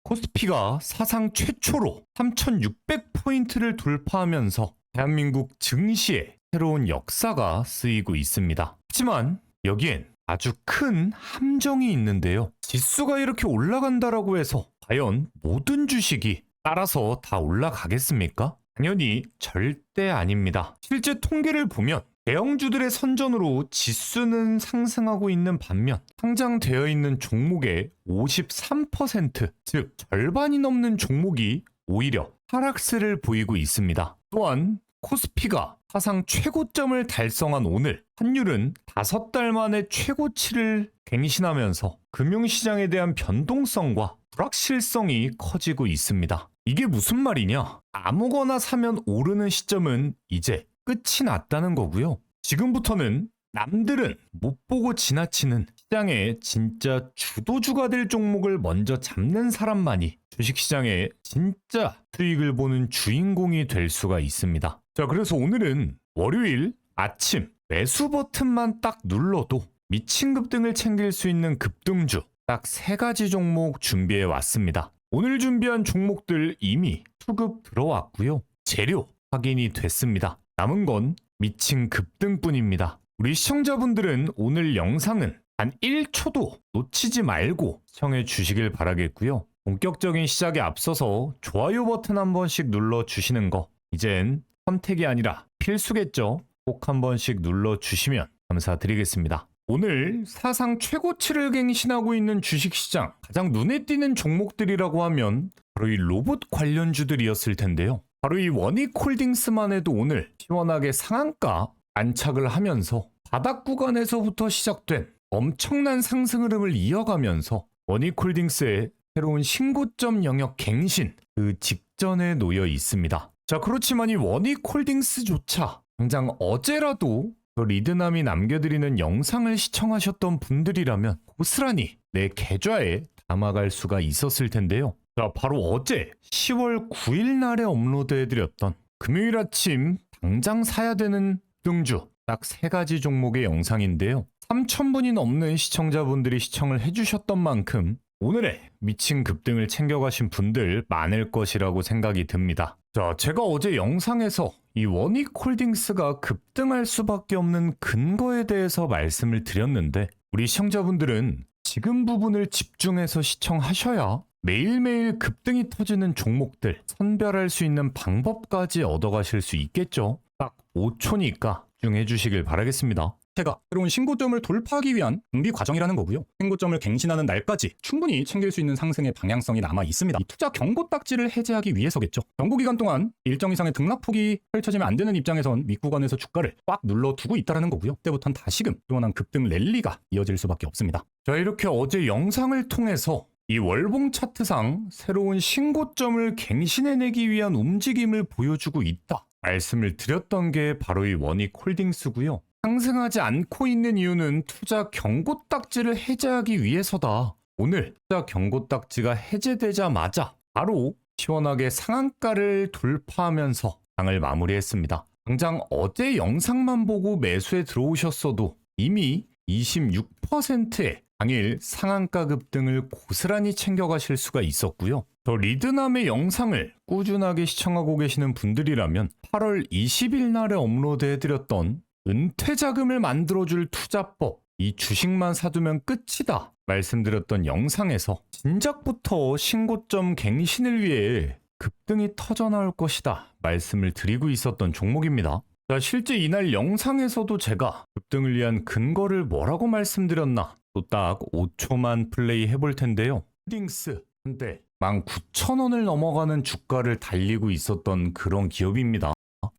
코스피가 사상 최초로 3,600포인트를 돌파하면서 대한민국 증시에 새로운 역사가 쓰이고 있습니다. 하지만 여기엔 아주 큰 함정이 있는데요. 지수가 이렇게 올라간다라고 해서 과연 모든 주식이 따라서 다 올라가겠습니까? 당연히 절대 아닙니다. 실제 통계를 보면 대형주들의 선전으로 지수는 상승하고 있는 반면 상장되어 있는 종목의 53%, 즉 절반이 넘는 종목이 오히려 하락세를 보이고 있습니다. 또한 코스피가 사상 최고점을 달성한 오늘 환율은 5달 만에 최고치를 갱신하면서 금융시장에 대한 변동성과 불확실성이 커지고 있습니다. 이게 무슨 말이냐? 아무거나 사면 오르는 시점은 이제 끝이 났다는 거고요. 지금부터는 남들은 못 보고 지나치는 시장의 진짜 주도주가 될 종목을 먼저 잡는 사람만이 주식시장의 진짜 수익을 보는 주인공이 될 수가 있습니다. 자, 그래서 오늘은 월요일 아침 매수 버튼만 딱 눌러도 미친 급등을 챙길 수 있는 급등주 딱 3가지 종목 준비해 왔습니다. 오늘 준비한 종목들 이미 수급 들어왔고요. 재료 확인이 됐습니다. 남은 건 미친 급등뿐입니다. 우리 시청자분들은 오늘 영상은 단 1초도 놓치지 말고 시청해 주시길 바라겠고요. 본격적인 시작에 앞서서 좋아요 버튼 한 번씩 눌러주시는 거 이젠 선택이 아니라 필수겠죠. 꼭 한 번씩 눌러주시면 감사드리겠습니다. 오늘 사상 최고치를 갱신하고 있는 주식시장 가장 눈에 띄는 종목들이라고 하면 바로 이 로봇 관련주들이었을 텐데요. 바로 이 원익홀딩스만 해도 오늘 시원하게 상한가 안착을 하면서 바닥 구간에서부터 시작된 엄청난 상승 흐름을 이어가면서 원익홀딩스의 새로운 신고점 영역 갱신 그 직전에 놓여 있습니다. 자, 그렇지만 이 원익홀딩스조차 당장 어제라도 리드남이 남겨드리는 영상을 시청하셨던 분들이라면 고스란히 내 계좌에 담아갈 수가 있었을 텐데요. 자, 바로 어제 10월 9일 날에 업로드해드렸던 금요일 아침 당장 사야 되는 등주 딱 3가지 종목의 영상인데요. 3,000분이 넘는 시청자분들이 시청을 해주셨던 만큼 오늘의 미친 급등을 챙겨가신 분들 많을 것이라고 생각이 듭니다. 자, 제가 어제 영상에서 이 원익홀딩스가 급등할 수밖에 없는 근거에 대해서 말씀을 드렸는데 우리 시청자분들은 지금 부분을 집중해서 시청하셔야 매일매일 급등이 터지는 종목들 선별할 수 있는 방법까지 얻어가실 수 있겠죠. 딱 5초니까 집중해 주시길 바라겠습니다. 제가 새로운 신고점을 돌파하기 위한 준비 과정이라는 거고요. 신고점을 갱신하는 날까지 충분히 챙길 수 있는 상승의 방향성이 남아 있습니다. 이 투자 경고 딱지를 해제하기 위해서겠죠. 경고 기간 동안 일정 이상의 등락폭이 펼쳐지면 안 되는 입장에선 윗구간에서 주가를 꽉 눌러두고 있다는 거고요. 그때부터는 다시금 시원한 급등 랠리가 이어질 수밖에 없습니다. 자, 이렇게 어제 영상을 통해서 이 월봉 차트상 새로운 신고점을 갱신해내기 위한 움직임을 보여주고 있다 말씀을 드렸던 게 바로 이 원익홀딩스고요. 상승하지 않고 있는 이유는 투자 경고 딱지를 해제하기 위해서다. 오늘 투자 경고 딱지가 해제되자마자 바로 시원하게 상한가를 돌파하면서 장을 마무리했습니다. 당장 어제 영상만 보고 매수에 들어오셨어도 이미 26%의 당일 상한가 급등을 고스란히 챙겨가실 수가 있었고요. 더 리드남의 영상을 꾸준하게 시청하고 계시는 분들이라면 8월 20일 날에 업로드해드렸던 은퇴자금을 만들어줄 투자법, 이 주식만 사두면 끝이다 말씀드렸던 영상에서 진작부터 신고점 갱신을 위해 급등이 터져나올 것이다 말씀을 드리고 있었던 종목입니다. 자, 실제 이날 영상에서도 제가 급등을 위한 근거를 뭐라고 말씀드렸나 또 딱 5초만 플레이 해볼 텐데요. 홀딩스 한때 19,000원을 넘어가는 주가를 달리고 있었던 그런 기업입니다.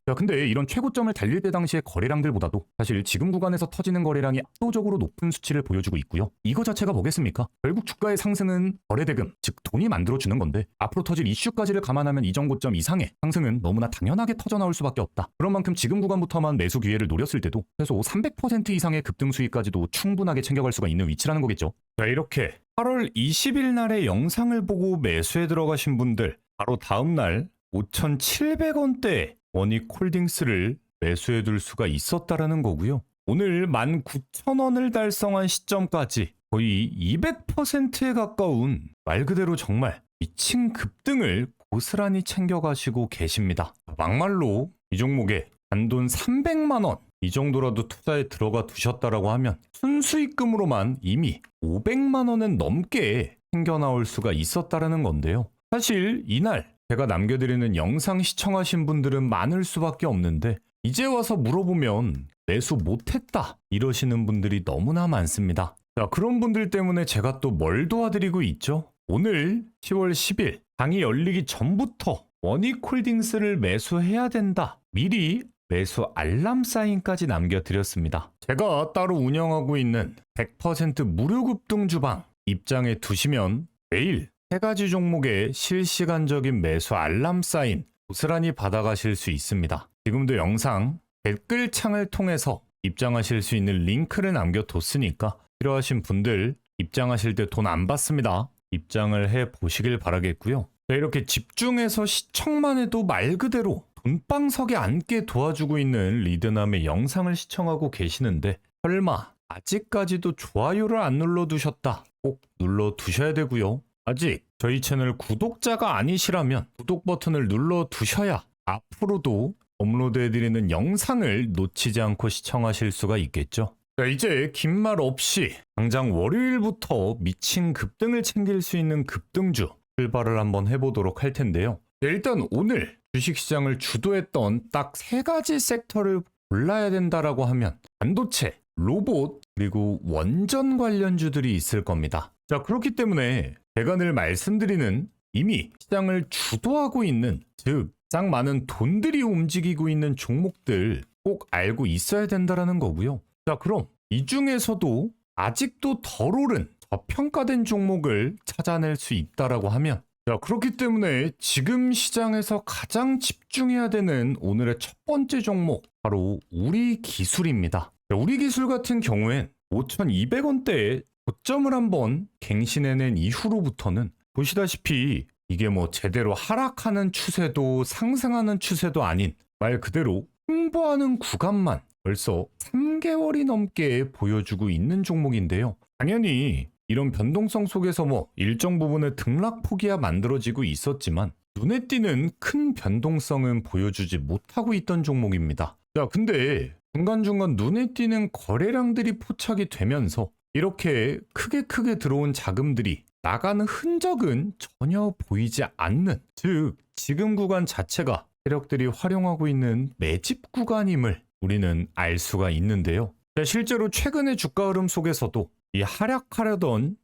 자, 근데 이런 최고점을 달릴 때 당시의 거래량들보다도 사실 지금 구간에서 터지는 거래량이 압도적으로 높은 수치를 보여주고 있고요. 이거 자체가 뭐겠습니까? 결국 주가의 상승은 거래대금, 즉 돈이 만들어주는 건데 앞으로 터질 이슈까지를 감안하면 이전 고점 이상의 상승은 너무나 당연하게 터져나올 수밖에 없다. 그런 만큼 지금 구간부터만 매수 기회를 노렸을 때도 최소 300% 이상의 급등 수익까지도 충분하게 챙겨갈 수가 있는 위치라는 거겠죠. 자, 이렇게 8월 20일 날의 영상을 보고 매수에 들어가신 분들 바로 다음날 5,700원대에 원익홀딩스를 매수해 둘 수가 있었다라는 거고요. 오늘 19,000원을 달성한 시점까지 거의 200%에 가까운 말 그대로 정말 미친 급등을 고스란히 챙겨가시고 계십니다. 막말로 이 종목에 단돈 300만 원 이 정도라도 투자에 들어가 두셨다라고 하면 순수익금으로만 이미 500만 원은 넘게 챙겨나올 수가 있었다라는 건데요. 사실 이날 제가 남겨드리는 영상 시청하신 분들은 많을 수밖에 없는데 이제 와서 물어보면 매수 못했다 이러시는 분들이 너무나 많습니다. 자, 그런 분들 때문에 제가 또 뭘 도와드리고 있죠? 오늘 10월 10일 장이 열리기 전부터 원익홀딩스를 매수해야 된다. 미리 매수 알람 사인까지 남겨드렸습니다. 제가 따로 운영하고 있는 100% 무료 급등 주방 입장에 두시면 매일 3가지 종목의 실시간적인 매수 알람 사인 고스란히 받아가실 수 있습니다. 지금도 영상 댓글창을 통해서 입장하실 수 있는 링크를 남겨뒀으니까 필요하신 분들 입장하실 때 돈 안 받습니다. 입장을 해 보시길 바라겠고요. 자, 이렇게 집중해서 시청만 해도 말 그대로 돈방석에 앉게 도와주고 있는 리드남의 영상을 시청하고 계시는데 설마 아직까지도 좋아요를 안 눌러두셨다? 꼭 눌러두셔야 되고요. 아직 저희 채널 구독자가 아니시라면 구독 버튼을 눌러두셔야 앞으로도 업로드해드리는 영상을 놓치지 않고 시청하실 수가 있겠죠. 자, 이제 긴 말 없이 당장 월요일부터 미친 급등을 챙길 수 있는 급등주 출발을 한번 해보도록 할 텐데요. 일단 오늘 주식시장을 주도했던 딱 3가지 섹터를 골라야 된다라고 하면 반도체, 로봇, 그리고 원전 관련주들이 있을 겁니다. 자, 그렇기 때문에 제가 늘 말씀드리는 이미 시장을 주도하고 있는, 즉 가장 많은 돈들이 움직이고 있는 종목들 꼭 알고 있어야 된다라는 거고요. 자, 그럼 이 중에서도 아직도 덜 오른 저평가된 종목을 찾아낼 수 있다라고 하면, 자, 그렇기 때문에 지금 시장에서 가장 집중해야 되는 오늘의 첫 번째 종목 바로 우리기술입니다. 자, 우리기술 같은 경우엔 5,200원대에 고점을 한번 갱신해낸 이후로부터는 보시다시피 이게 뭐 제대로 하락하는 추세도 상승하는 추세도 아닌 말 그대로 홍보하는 구간만 벌써 3개월이 넘게 보여주고 있는 종목인데요. 당연히 이런 변동성 속에서 뭐 일정 부분의 등락폭이야 만들어지고 있었지만 눈에 띄는 큰 변동성은 보여주지 못하고 있던 종목입니다. 자, 근데 중간중간 눈에 띄는 거래량들이 포착이 되면서 이렇게 크게 들어온 자금들이 나가는 흔적은 전혀 보이지 않는, 즉 지금 구간 자체가 세력들이 활용하고 있는 매집 구간임을 우리는 알 수가 있는데요. 자, 실제로 최근의 주가 흐름 속에서도 이 하락하려던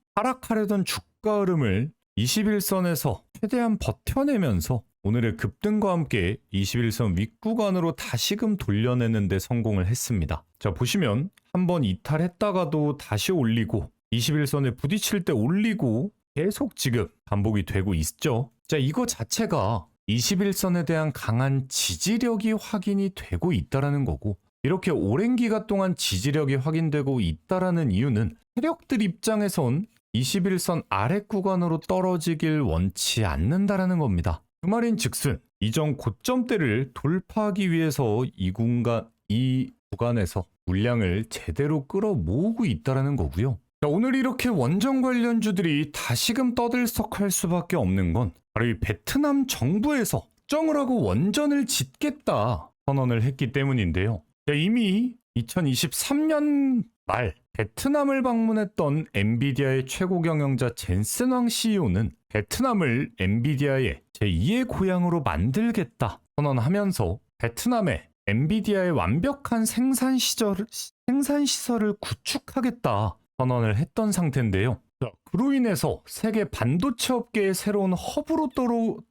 주가 흐름을 21선에서 최대한 버텨내면서 오늘의 급등과 함께 21선 윗구간으로 다시금 돌려내는 데 성공을 했습니다. 자, 보시면 한번 이탈했다가도 다시 올리고 21선에 부딪힐 때 올리고 계속 지금 반복이 되고 있죠. 자, 이거 자체가 21선에 대한 강한 지지력이 확인이 되고 있다라는 거고, 이렇게 오랜 기간 동안 지지력이 확인되고 있다라는 이유는 세력들 입장에선 21선 아래 구간으로 떨어지길 원치 않는다라는 겁니다. 그 말인 즉슨 이전 고점대를 돌파하기 위해서 이 구간에서 물량을 제대로 끌어모으고 있다라는 거고요. 자, 오늘 이렇게 원전 관련주들이 다시금 떠들썩할 수밖에 없는 건 바로 이 베트남 정부에서 정을 하고 원전을 짓겠다 선언을 했기 때문인데요. 자, 이미 2023년 말 베트남을 방문했던 엔비디아의 최고 경영자 젠슨 왕 CEO는 베트남을 엔비디아의 제2의 고향으로 만들겠다 선언하면서 베트남에 엔비디아의 완벽한 생산 시설을 구축하겠다 선언을 했던 상태인데요. 자, 그로 인해서 세계 반도체 업계의 새로운 허브로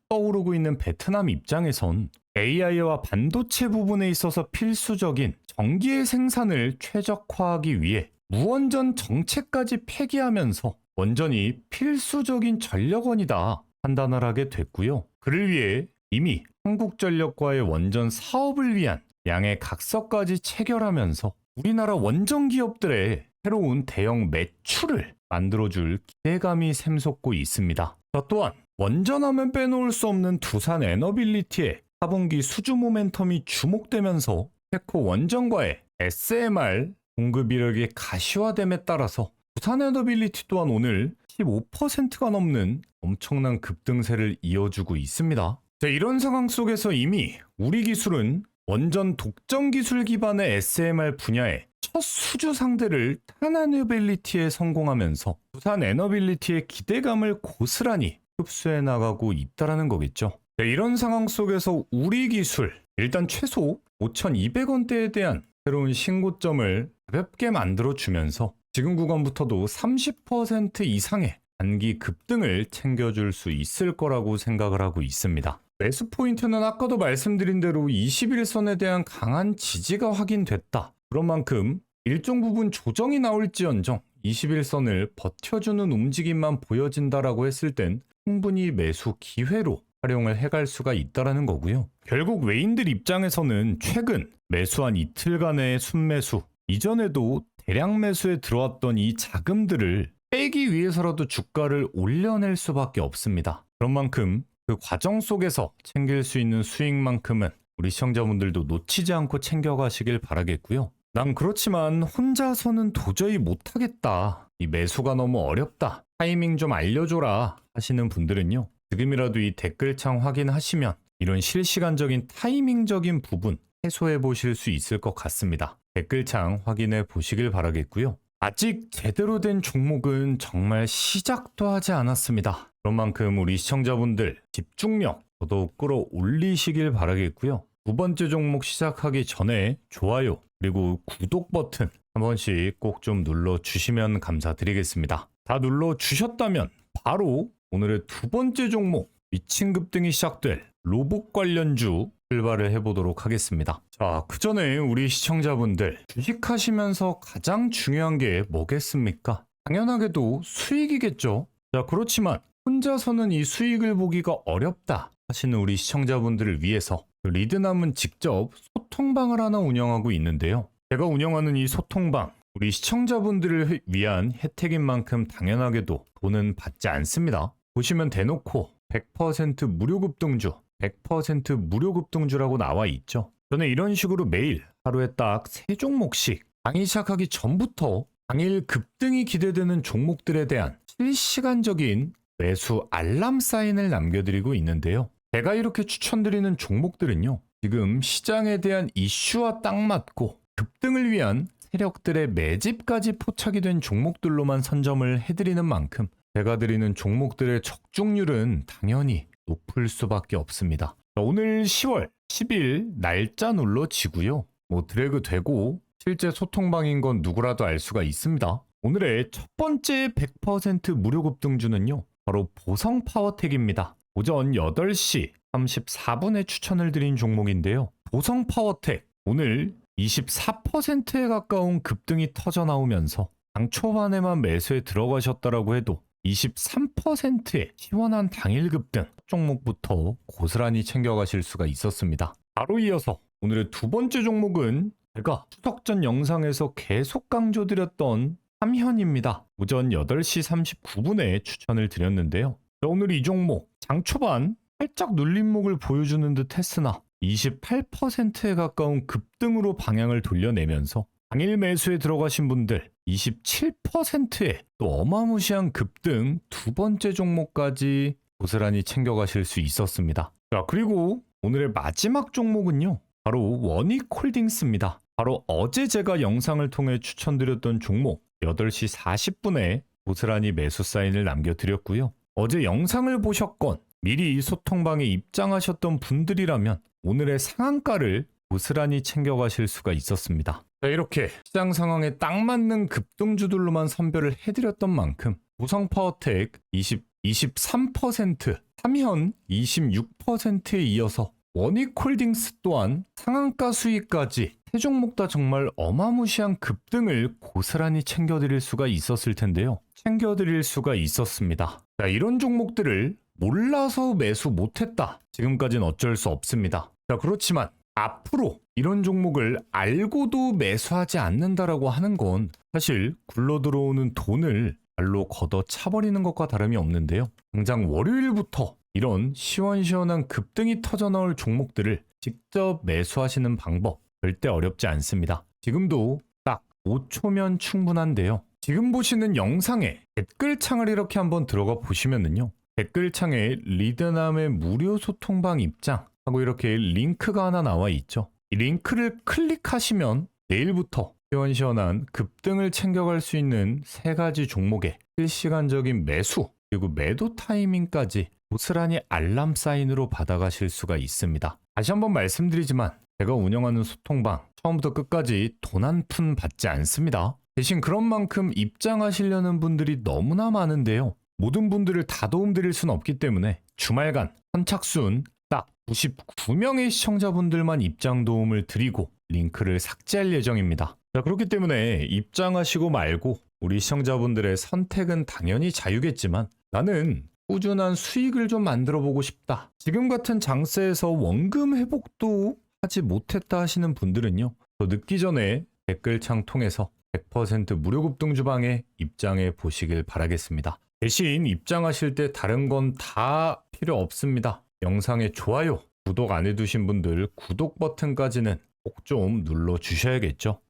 떠오르고 있는 베트남 입장에선 AI와 반도체 부분에 있어서 필수적인 전기의 생산을 최적화하기 위해 무원전 정책까지 폐기하면서 원전이 필수적인 전력원이다 판단을 하게 됐고요. 그를 위해 이미 한국전력과의 원전 사업을 위한 양의 각서까지 체결하면서 우리나라 원전 기업들의 새로운 대형 매출을 만들어줄 기대감이 샘솟고 있습니다. 또한 원전하면 빼놓을 수 없는 두산 에너빌리티의 4분기 수주 모멘텀이 주목되면서 태코 원전과의 SMR 공급 이력이 가시화됨에 따라서 두산 에너빌리티 또한 오늘 15%가 넘는 엄청난 급등세를 이어주고 있습니다. 자, 이런 상황 속에서 이미 우리 기술은 원전 독점 기술 기반의 SMR 분야에 첫 수주 상대를 탄에너빌리티에 성공하면서 두산 에너빌리티의 기대감을 고스란히 흡수해 나가고 있다는 거겠죠. 자, 이런 상황 속에서 우리 기술 일단 최소 5,200원대에 대한 새로운 신고점을 가볍게 만들어주면서 지금 구간부터도 30% 이상의 단기 급등을 챙겨줄 수 있을 거라고 생각을 하고 있습니다. 매수 포인트는 아까도 말씀드린 대로 21선에 대한 강한 지지가 확인됐다. 그런 만큼 일정 부분 조정이 나올지언정 21선을 버텨주는 움직임만 보여진다라고 했을 땐 충분히 매수 기회로 활용을 해갈 수가 있다는 거고요. 결국 외인들 입장에서는 최근 매수한 이틀간의 순매수, 이전에도 대량 매수에 들어왔던 이 자금들을 빼기 위해서라도 주가를 올려낼 수밖에 없습니다. 그런 만큼 그 과정 속에서 챙길 수 있는 수익만큼은 우리 시청자분들도 놓치지 않고 챙겨가시길 바라겠고요. 난 그렇지만 혼자서는 도저히 못하겠다. 이 매수가 너무 어렵다. 타이밍 좀 알려줘라 하시는 분들은요. 지금이라도 이 댓글창 확인하시면 이런 실시간적인 타이밍적인 부분 해소해 보실 수 있을 것 같습니다. 댓글창 확인해 보시길 바라겠고요. 아직 제대로 된 종목은 정말 시작도 하지 않았습니다. 그런 만큼 우리 시청자분들 집중력 더더욱 끌어올리시길 바라겠고요. 두 번째 종목 시작하기 전에 좋아요 그리고 구독 버튼 한 번씩 꼭 좀 눌러주시면 감사드리겠습니다. 다 눌러주셨다면 바로 오늘의 두 번째 종목 미친 급등이 시작될 로봇 관련주 출발을 해보도록 하겠습니다. 자, 그 전에 우리 시청자분들 주식하시면서 가장 중요한 게 뭐겠습니까? 당연하게도 수익이겠죠. 자, 그렇지만 혼자서는 이 수익을 보기가 어렵다 하시는 우리 시청자분들을 위해서 리드남은 직접 소통방을 하나 운영하고 있는데요. 제가 운영하는 이 소통방 우리 시청자분들을 위한 혜택인 만큼 당연하게도 돈은 받지 않습니다. 보시면 대놓고 100% 무료 급등주 100% 무료 급등주라고 나와 있죠. 저는 이런 식으로 매일 하루에 딱 3종목씩 강의 시작하기 전부터 당일 급등이 기대되는 종목들에 대한 실시간적인 매수 알람 사인을 남겨드리고 있는데요. 제가 이렇게 추천드리는 종목들은요. 지금 시장에 대한 이슈와 딱 맞고 급등을 위한 세력들의 매집까지 포착이 된 종목들로만 선점을 해드리는 만큼 제가 드리는 종목들의 적중률은 당연히 높을 수밖에 없습니다. 오늘 10월 10일 날짜 눌러지고요. 드래그 되고 실제 소통방인 건 누구라도 알 수가 있습니다. 오늘의 첫 번째 100% 무료 급등주는요. 바로 보성파워텍입니다. 오전 8시 34분에 추천을 드린 종목인데요. 보성파워텍 오늘 24%에 가까운 급등이 터져 나오면서 장 초반에만 매수에 들어가셨다라고 해도 23%의 시원한 당일 급등 종목부터 고스란히 챙겨가실 수가 있었습니다. 바로 이어서 오늘의 두 번째 종목은 제가 추석 전 영상에서 계속 강조드렸던 삼현입니다. 오전 8시 39분에 추천을 드렸는데요. 오늘 이 종목 장 초반 살짝 눌림목을 보여주는 듯 했으나 28%에 가까운 급등으로 방향을 돌려내면서 당일 매수에 들어가신 분들 27%의 또 어마무시한 급등 두 번째 종목까지 고스란히 챙겨가실 수 있었습니다. 자, 그리고 오늘의 마지막 종목은요. 바로 원익홀딩스입니다. 바로 어제 제가 영상을 통해 추천드렸던 종목 8시 40분에 고스란히 매수 사인을 남겨드렸고요. 어제 영상을 보셨건 미리 소통방에 입장하셨던 분들이라면 오늘의 상한가를 고스란히 챙겨가실 수가 있었습니다. 자, 이렇게 시장 상황에 딱 맞는 급등주들로만 선별을 해드렸던 만큼 보성파워텍 23%, 삼현 26%에 이어서 원익홀딩스 또한 상한가 수익까지 세 종목 다 정말 어마무시한 급등을 고스란히 챙겨드릴 수가 있었을 텐데요. 챙겨드릴 수가 있었습니다. 자, 이런 종목들을 몰라서 매수 못했다. 지금까지는 어쩔 수 없습니다. 자, 그렇지만 앞으로 이런 종목을 알고도 매수하지 않는다라고 하는 건 사실 굴러들어오는 돈을 발로 걷어 차버리는 것과 다름이 없는데요. 당장 월요일부터 이런 시원시원한 급등이 터져나올 종목들을 직접 매수하시는 방법 절대 어렵지 않습니다. 지금도 딱 5초면 충분한데요. 지금 보시는 영상에 댓글창을 이렇게 한번 들어가 보시면은요. 댓글창에 리드남의 무료 소통방 입장 하고 이렇게 링크가 하나 나와 있죠. 이 링크를 클릭하시면 내일부터 시원시원한 급등을 챙겨갈 수 있는 3가지 종목의 실시간적인 매수 그리고 매도 타이밍까지 고스란히 알람 사인으로 받아가실 수가 있습니다. 다시 한번 말씀드리지만 제가 운영하는 소통방 처음부터 끝까지 돈 한 푼 받지 않습니다. 대신 그런 만큼 입장하시려는 분들이 너무나 많은데요. 모든 분들을 다 도움드릴 수는 없기 때문에 주말간 선착순 딱 99명의 시청자분들만 입장 도움을 드리고 링크를 삭제할 예정입니다. 자, 그렇기 때문에 입장하시고 말고 우리 시청자분들의 선택은 당연히 자유겠지만 나는 꾸준한 수익을 좀 만들어 보고 싶다. 지금 같은 장세에서 원금 회복도 하지 못했다 하시는 분들은요. 더 늦기 전에 댓글창 통해서 100% 무료 급등 주방에 입장해 보시길 바라겠습니다. 대신 입장하실 때 다른 건 다 필요 없습니다. 영상에 좋아요, 구독 안 해두신 분들 구독 버튼까지는 꼭 좀 눌러 주셔야겠죠.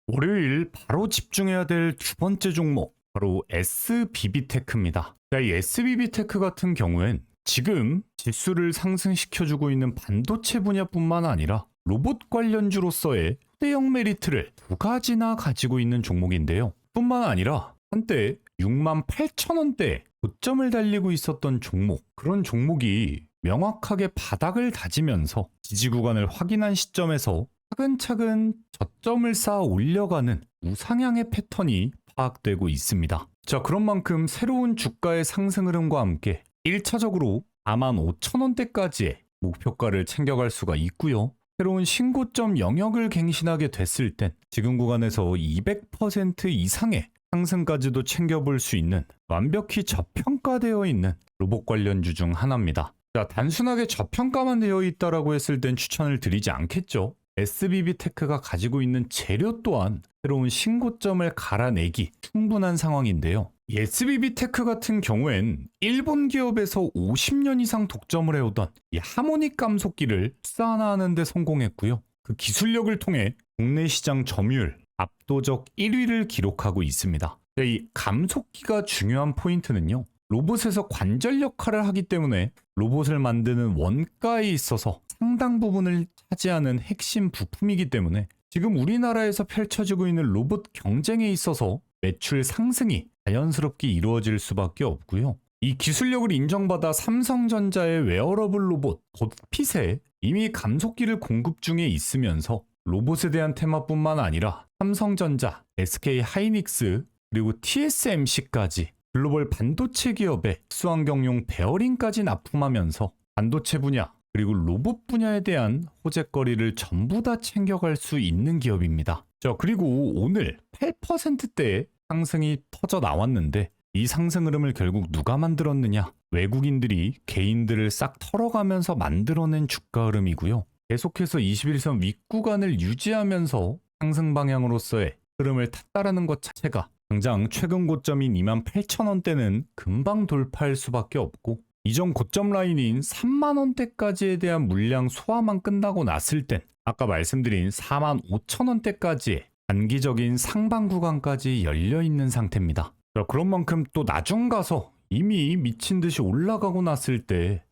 월요일 바로 집중해야 될 두 번째 종목 바로 SBB테크입니다. 이 SBB테크 같은 경우엔 지금 지수를 상승시켜주고 있는 반도체 분야뿐만 아니라 로봇 관련주로서의 초대형 메리트를 2가지나 가지고 있는 종목인데요. 뿐만 아니라 한때 68,000원대 고점을 달리고 있었던 종목, 그런 종목이 명확하게 바닥을 다지면서 지지 구간을 확인한 시점에서 차근차근 저점을 쌓아 올려가는 우상향의 패턴이 파악되고 있습니다. 자, 그런 만큼 새로운 주가의 상승 흐름과 함께 1차적으로 45,000원대까지의 목표가를 챙겨갈 수가 있고요. 새로운 신고점 영역을 갱신하게 됐을 땐 지금 구간에서 200% 이상의 상승까지도 챙겨볼 수 있는 완벽히 저평가되어 있는 로봇 관련주 중 하나입니다. 자, 단순하게 저평가만 되어 있다라고 했을 땐 추천을 드리지 않겠죠. SBB테크가 가지고 있는 재료 또한 새로운 신고점을 갈아내기 충분한 상황인데요. 이 SBB테크 같은 경우엔 일본 기업에서 50년 이상 독점을 해오던 이 하모닉 감속기를 수산화하는 데 성공했고요. 그 기술력을 통해 국내 시장 점유율 압도적 1위를 기록하고 있습니다. 이 감속기가 중요한 포인트는요. 로봇에서 관절 역할을 하기 때문에 로봇을 만드는 원가에 있어서 상당 부분을 차지하는 핵심 부품이기 때문에 지금 우리나라에서 펼쳐지고 있는 로봇 경쟁에 있어서 매출 상승이 자연스럽게 이루어질 수밖에 없고요. 이 기술력을 인정받아 삼성전자의 웨어러블 로봇 봇핏에 이미 감속기를 공급 중에 있으면서 로봇에 대한 테마뿐만 아니라 삼성전자, SK하이닉스 그리고 TSMC까지 글로벌 반도체 기업의 수환경용 베어링까지 납품하면서 반도체 분야 그리고 로봇 분야에 대한 호재거리를 전부 다 챙겨갈 수 있는 기업입니다. 자, 그리고 오늘 8%대의 상승이 터져 나왔는데 이 상승 흐름을 결국 누가 만들었느냐? 외국인들이 개인들을 싹 털어가면서 만들어낸 주가 흐름이고요. 계속해서 21선 윗구간을 유지하면서 상승 방향으로서의 흐름을 탔다라는 것 자체가 당장 최근 고점인 28,000원대는 금방 돌파할 수밖에 없고 이전 고점 라인인 30,000원대까지에 대한 물량 소화만 끝나고 났을 땐 아까 말씀드린 45,000원대까지의 단기적인 상방 구간까지 열려있는 상태입니다. 자, 그런 만큼 또 나중 가서 이미 미친 듯이 올라가고 났을 때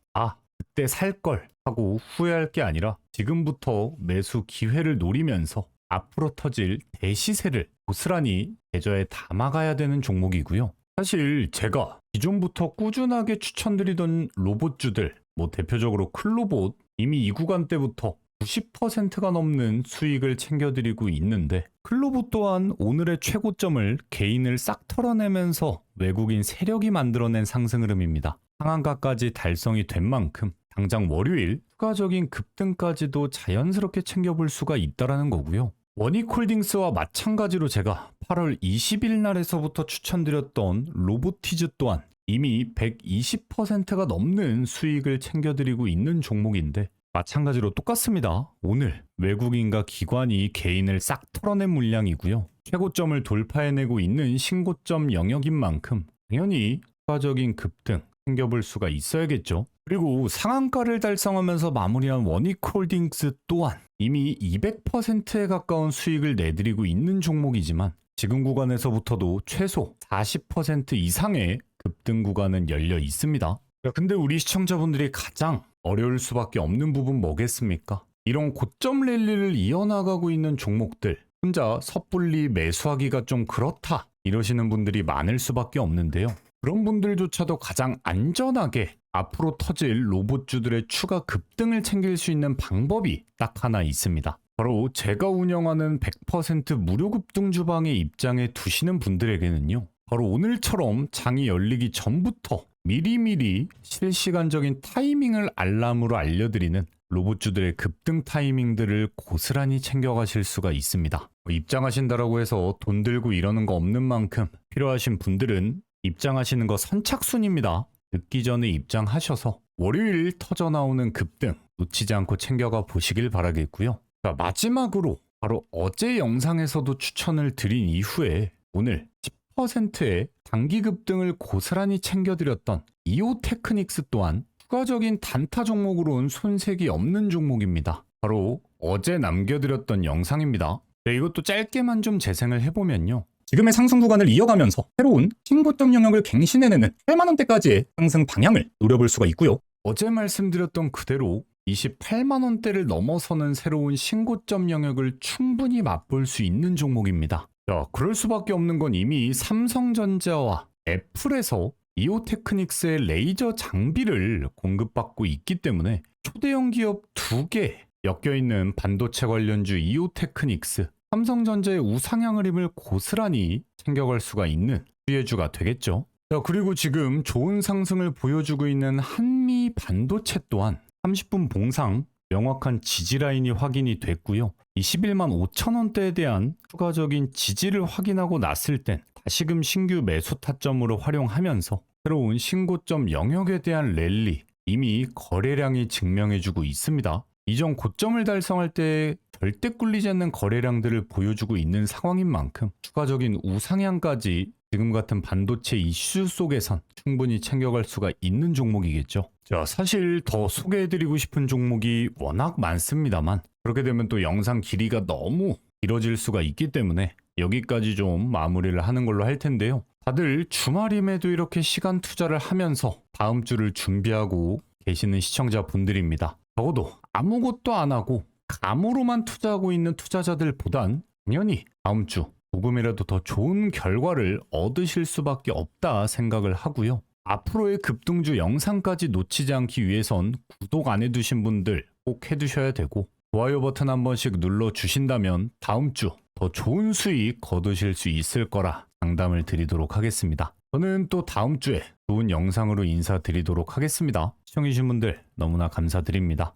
그때 살 걸 하고 후회할 게 아니라 지금부터 매수 기회를 노리면서 앞으로 터질 대시세를 고스란히 계좌에 담아가야 되는 종목이고요. 사실 제가 기존부터 꾸준하게 추천드리던 로봇주들, 대표적으로 클로봇 이미 이 구간 때부터 90%가 넘는 수익을 챙겨드리고 있는데 클로봇 또한 오늘의 최고점을 개인을 싹 털어내면서 외국인 세력이 만들어낸 상승 흐름입니다. 상한가까지 달성이 된 만큼 당장 월요일 추가적인 급등까지도 자연스럽게 챙겨볼 수가 있다는 거고요. 원익홀딩스와 마찬가지로 제가 8월 20일 날에서부터 추천드렸던 로보티즈 또한 이미 120%가 넘는 수익을 챙겨드리고 있는 종목인데 마찬가지로 똑같습니다. 오늘 외국인과 기관이 개인을 싹 털어낸 물량이고요. 최고점을 돌파해내고 있는 신고점 영역인 만큼 당연히 추가적인 급등 챙겨볼 수가 있어야겠죠. 그리고 상한가를 달성하면서 마무리한 원익홀딩스 또한 이미 200%에 가까운 수익을 내드리고 있는 종목이지만 지금 구간에서부터도 최소 40% 이상의 급등 구간은 열려 있습니다. 근데 우리 시청자분들이 가장 어려울 수밖에 없는 부분 뭐겠습니까? 이런 고점 랠리를 이어나가고 있는 종목들, 혼자 섣불리 매수하기가 좀 그렇다 이러시는 분들이 많을 수밖에 없는데요. 그런 분들조차도 가장 안전하게 앞으로 터질 로봇주들의 추가 급등을 챙길 수 있는 방법이 딱 하나 있습니다. 바로 제가 운영하는 100% 무료 급등 주방의 입장에 두시는 분들에게는요. 바로 오늘처럼 장이 열리기 전부터 미리미리 실시간적인 타이밍을 알람으로 알려드리는 로봇주들의 급등 타이밍들을 고스란히 챙겨가실 수가 있습니다. 입장하신다라고 해서 돈 들고 이러는 거 없는 만큼 필요하신 분들은 입장하시는 거 선착순입니다. 늦기 전에 입장하셔서 월요일 터져나오는 급등 놓치지 않고 챙겨가 보시길 바라겠고요. 자, 마지막으로 바로 어제 영상에서도 추천을 드린 이후에 오늘 10%의 단기 급등을 고스란히 챙겨드렸던 이오테크닉스 또한 추가적인 단타 종목으로는 손색이 없는 종목입니다. 바로 어제 남겨드렸던 영상입니다. 네, 이것도 짧게만 좀 재생을 해보면요. 지금의 상승 구간을 이어가면서 새로운 신고점 영역을 갱신해내는 8만 원대까지의 상승 방향을 노려볼 수가 있고요. 어제 말씀드렸던 그대로 28만 원대를 넘어서는 새로운 신고점 영역을 충분히 맛볼 수 있는 종목입니다. 자, 그럴 수밖에 없는 건 이미 삼성전자와 애플에서 이오테크닉스의 레이저 장비를 공급받고 있기 때문에 초대형 기업 2개 엮여있는 반도체 관련주 이오테크닉스, 삼성전자의 우상향 흐름을 고스란히 챙겨갈 수가 있는 수혜주가 되겠죠. 자, 그리고 지금 좋은 상승을 보여주고 있는 한미 반도체 또한 30분 봉상 명확한 지지 라인이 확인이 됐고요. 이 11만 5천 원대에 대한 추가적인 지지를 확인하고 났을 땐 다시금 신규 매수 타점으로 활용하면서 새로운 신고점 영역에 대한 랠리 이미 거래량이 증명해주고 있습니다. 이전 고점을 달성할 때 절대 꿀리지 않는 거래량들을 보여주고 있는 상황인 만큼 추가적인 우상향까지 지금 같은 반도체 이슈 속에선 충분히 챙겨갈 수가 있는 종목이겠죠. 자, 사실 더 소개해드리고 싶은 종목이 워낙 많습니다만 그렇게 되면 또 영상 길이가 너무 길어질 수가 있기 때문에 여기까지 좀 마무리를 하는 걸로 할 텐데요. 다들 주말임에도 이렇게 시간 투자를 하면서 다음 주를 준비하고 계시는 시청자분들입니다. 적어도 아무것도 안 하고 감으로만 투자하고 있는 투자자들보단 당연히 다음 주 조금이라도 더 좋은 결과를 얻으실 수밖에 없다 생각을 하고요. 앞으로의 급등주 영상까지 놓치지 않기 위해선 구독 안 해두신 분들 꼭 해두셔야 되고 좋아요 버튼 한 번씩 눌러주신다면 다음 주 더 좋은 수익 거두실 수 있을 거라 장담을 드리도록 하겠습니다. 저는 또 다음 주에 좋은 영상으로 인사드리도록 하겠습니다. 시청해주신 분들 너무나 감사드립니다.